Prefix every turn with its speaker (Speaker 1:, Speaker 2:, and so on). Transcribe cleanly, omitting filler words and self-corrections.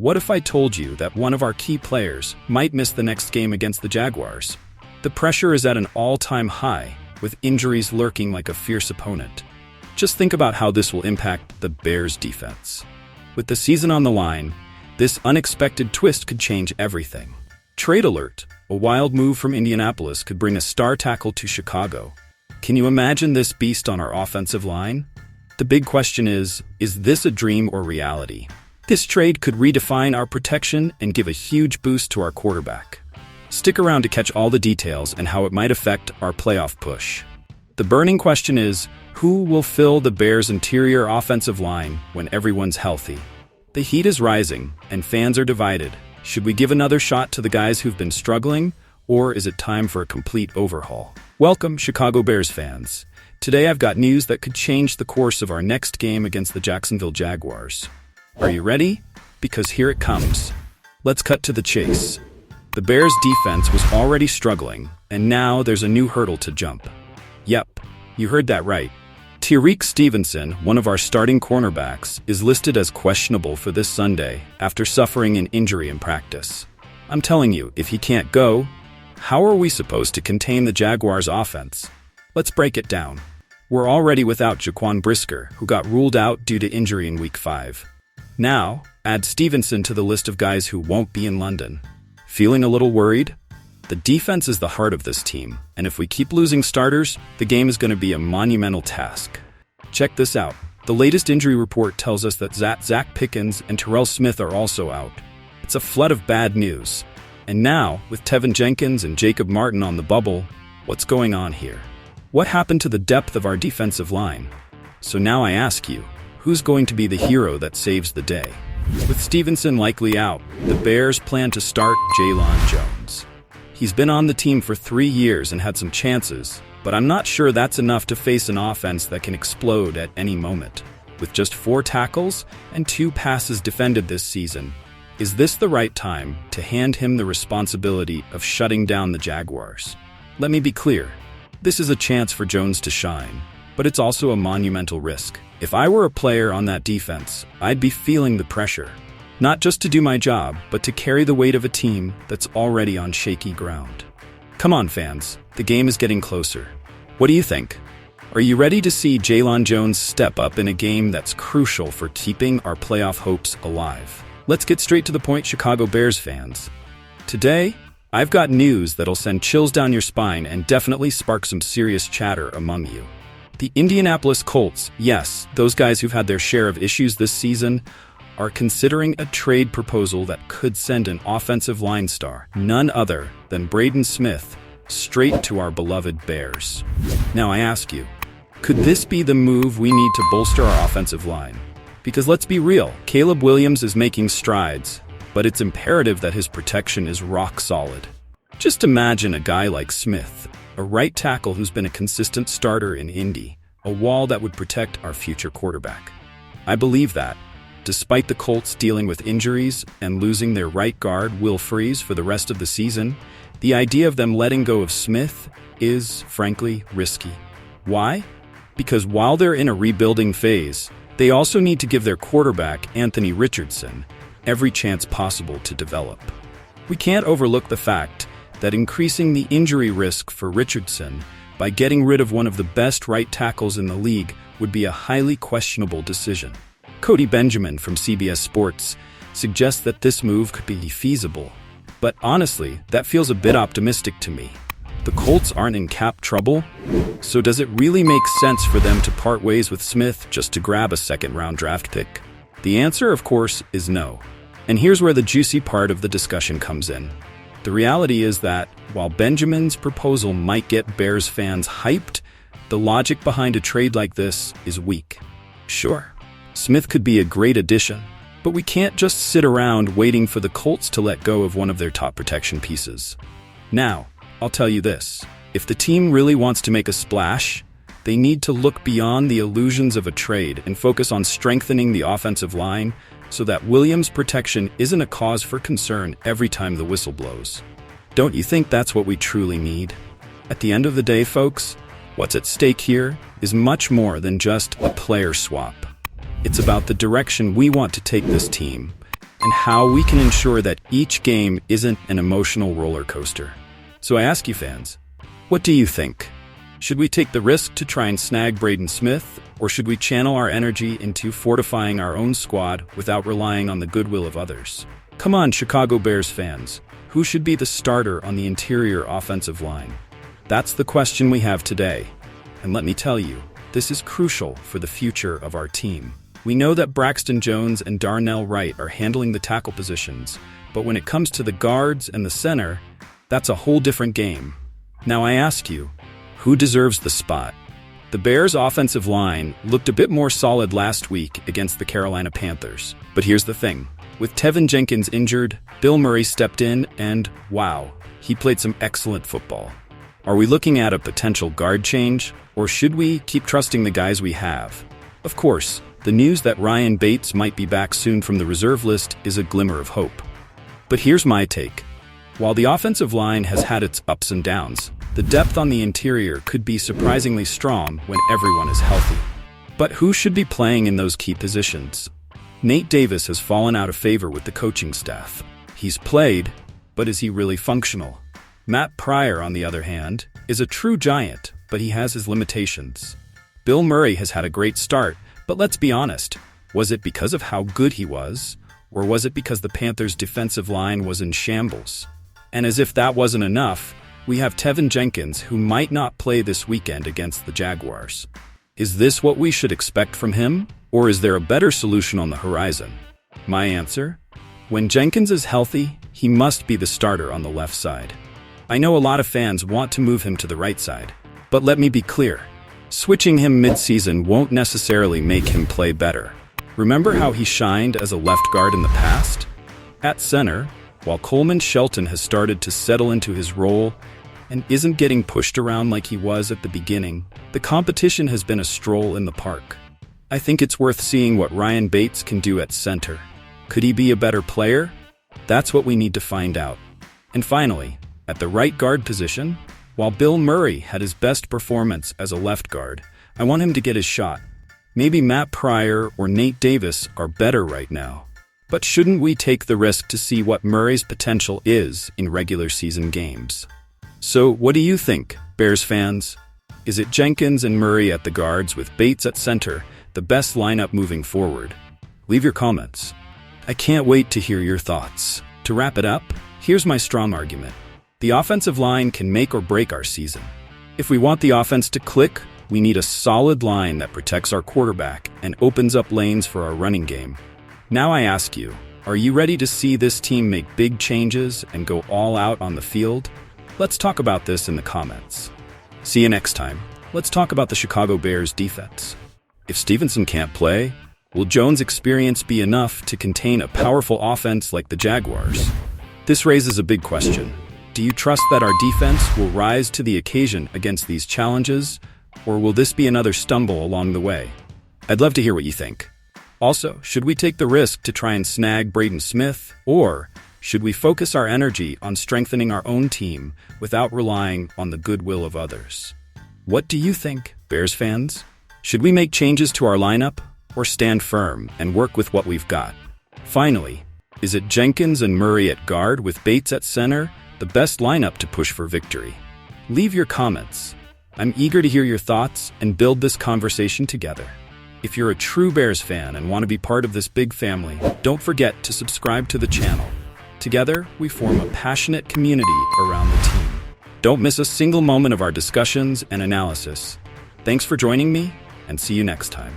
Speaker 1: What if I told you that one of our key players might miss the next game against the Jaguars? The pressure is at an all-time high, with injuries lurking like a fierce opponent. Just think about how this will impact the Bears' defense. With the season on the line, this unexpected twist could change everything. Trade alert: a wild move from Indianapolis could bring a star tackle to Chicago. Can you imagine this beast on our offensive line? The big question is this a dream or reality? This trade could redefine our protection and give a huge boost to our quarterback. Stick around to catch all the details and how it might affect our playoff push. The burning question is, who will fill the Bears' interior offensive line when everyone's healthy? The heat is rising, and fans are divided. Should we give another shot to the guys who've been struggling, or is it time for a complete overhaul? Welcome, Chicago Bears fans. Today I've got news that could change the course of our next game against the Jacksonville Jaguars. Are you ready? Because here it comes. Let's cut to the chase. The Bears' defense was already struggling, and now there's a new hurdle to jump. Yep, you heard that right. Tyreek Stevenson, one of our starting cornerbacks, is listed as questionable for this Sunday after suffering an injury in practice. I'm telling you, if he can't go, how are we supposed to contain the Jaguars' offense? Let's break it down. We're already without Jaquan Brisker, who got ruled out due to injury in Week 5. Now, add Stevenson to the list of guys who won't be in London. Feeling a little worried? The defense is the heart of this team, and if we keep losing starters, the game is going to be a monumental task. Check this out. The latest injury report tells us that Zach Pickens and Terrell Smith are also out. It's a flood of bad news. And now, with Tevin Jenkins and Jacob Martin on the bubble, what's going on here? What happened to the depth of our defensive line? So now I ask you, who's going to be the hero that saves the day? With Stevenson likely out, the Bears plan to start Jaylon Jones. He's been on the team for 3 years and had some chances, but I'm not sure that's enough to face an offense that can explode at any moment. With just 4 tackles and 2 passes defended this season, is this the right time to hand him the responsibility of shutting down the Jaguars? Let me be clear. This is a chance for Jones to shine, but it's also a monumental risk. If I were a player on that defense, I'd be feeling the pressure. Not just to do my job, but to carry the weight of a team that's already on shaky ground. Come on, fans. The game is getting closer. What do you think? Are you ready to see Jaylon Jones step up in a game that's crucial for keeping our playoff hopes alive? Let's get straight to the point, Chicago Bears fans. Today, I've got news that'll send chills down your spine and definitely spark some serious chatter among you. The Indianapolis Colts, yes, those guys who've had their share of issues this season, are considering a trade proposal that could send an offensive line star, none other than Braden Smith, straight to our beloved Bears. Now I ask you, could this be the move we need to bolster our offensive line? Because let's be real, Caleb Williams is making strides, but it's imperative that his protection is rock solid. Just imagine a guy like Smith, a right tackle who's been a consistent starter in Indy, a wall that would protect our future quarterback. I believe that, despite the Colts dealing with injuries and losing their right guard, Will Freeze, for the rest of the season, the idea of them letting go of Smith is, frankly, risky. Why? Because while they're in a rebuilding phase, they also need to give their quarterback, Anthony Richardson, every chance possible to develop. We can't overlook the fact that increasing the injury risk for Richardson by getting rid of one of the best right tackles in the league would be a highly questionable decision. Cody Benjamin from CBS Sports suggests that this move could be feasible, but honestly, that feels a bit optimistic to me. The Colts aren't in cap trouble, so does it really make sense for them to part ways with Smith just to grab a second-round draft pick? The answer, of course, is no. And here's where the juicy part of the discussion comes in. The reality is that, while Benjamin's proposal might get Bears fans hyped, the logic behind a trade like this is weak. Sure, Smith could be a great addition, but we can't just sit around waiting for the Colts to let go of one of their top protection pieces. Now, I'll tell you this. If the team really wants to make a splash, they need to look beyond the illusions of a trade and focus on strengthening the offensive line so that Williams' protection isn't a cause for concern every time the whistle blows. Don't you think that's what we truly need? At the end of the day, folks, what's at stake here is much more than just a player swap. It's about the direction we want to take this team and how we can ensure that each game isn't an emotional roller coaster. So I ask you fans, what do you think? Should we take the risk to try and snag Braden Smith, or should we channel our energy into fortifying our own squad without relying on the goodwill of others? Come on, Chicago Bears fans, who should be the starter on the interior offensive line? That's the question we have today. And let me tell you, this is crucial for the future of our team. We know that Braxton Jones and Darnell Wright are handling the tackle positions, but when it comes to the guards and the center, that's a whole different game. Now I ask you, who deserves the spot? The Bears' offensive line looked a bit more solid last week against the Carolina Panthers. But here's the thing. With Tevin Jenkins injured, Bill Murray stepped in and, wow, he played some excellent football. Are we looking at a potential guard change, or should we keep trusting the guys we have? Of course, the news that Ryan Bates might be back soon from the reserve list is a glimmer of hope. But here's my take. While the offensive line has had its ups and downs, the depth on the interior could be surprisingly strong when everyone is healthy. But who should be playing in those key positions? Nate Davis has fallen out of favor with the coaching staff. He's played, but is he really functional? Matt Pryor, on the other hand, is a true giant, but he has his limitations. Bill Murray has had a great start, but let's be honest, was it because of how good he was, or was it because the Panthers' defensive line was in shambles? And as if that wasn't enough, we have Tevin Jenkins, who might not play this weekend against the Jaguars. Is this what we should expect from him, or is there a better solution on the horizon? My answer? When Jenkins is healthy, he must be the starter on the left side. I know a lot of fans want to move him to the right side, but let me be clear. Switching him mid-season won't necessarily make him play better. Remember how he shined as a left guard in the past? At center, while Coleman Shelton has started to settle into his role and isn't getting pushed around like he was at the beginning, the competition has been a stroll in the park. I think it's worth seeing what Ryan Bates can do at center. Could he be a better player? That's what we need to find out. And finally, at the right guard position, while Bill Murray had his best performance as a left guard, I want him to get his shot. Maybe Matt Pryor or Nate Davis are better right now. But shouldn't we take the risk to see what Murray's potential is in regular season games? So what do you think, Bears fans? Is it Jenkins and Murray at the guards with Bates at center, the best lineup moving forward? Leave your comments. I can't wait to hear your thoughts. To wrap it up, here's my strong argument. The offensive line can make or break our season. If we want the offense to click, we need a solid line that protects our quarterback and opens up lanes for our running game. Now I ask you, are you ready to see this team make big changes and go all out on the field? Let's talk about this in the comments. See you next time. Let's talk about the Chicago Bears defense. If Stevenson can't play, will Jones' experience be enough to contain a powerful offense like the Jaguars? This raises a big question. Do you trust that our defense will rise to the occasion against these challenges, or will this be another stumble along the way? I'd love to hear what you think. Also, should we take the risk to try and snag Braden Smith, or should we focus our energy on strengthening our own team without relying on the goodwill of others? What do you think, Bears fans? Should we make changes to our lineup, or stand firm and work with what we've got? Finally, is it Jenkins and Murray at guard with Bates at center, the best lineup to push for victory? Leave your comments. I'm eager to hear your thoughts and build this conversation together. If you're a true Bears fan and want to be part of this big family, don't forget to subscribe to the channel. Together, we form a passionate community around the team. Don't miss a single moment of our discussions and analysis. Thanks for joining me, and see you next time.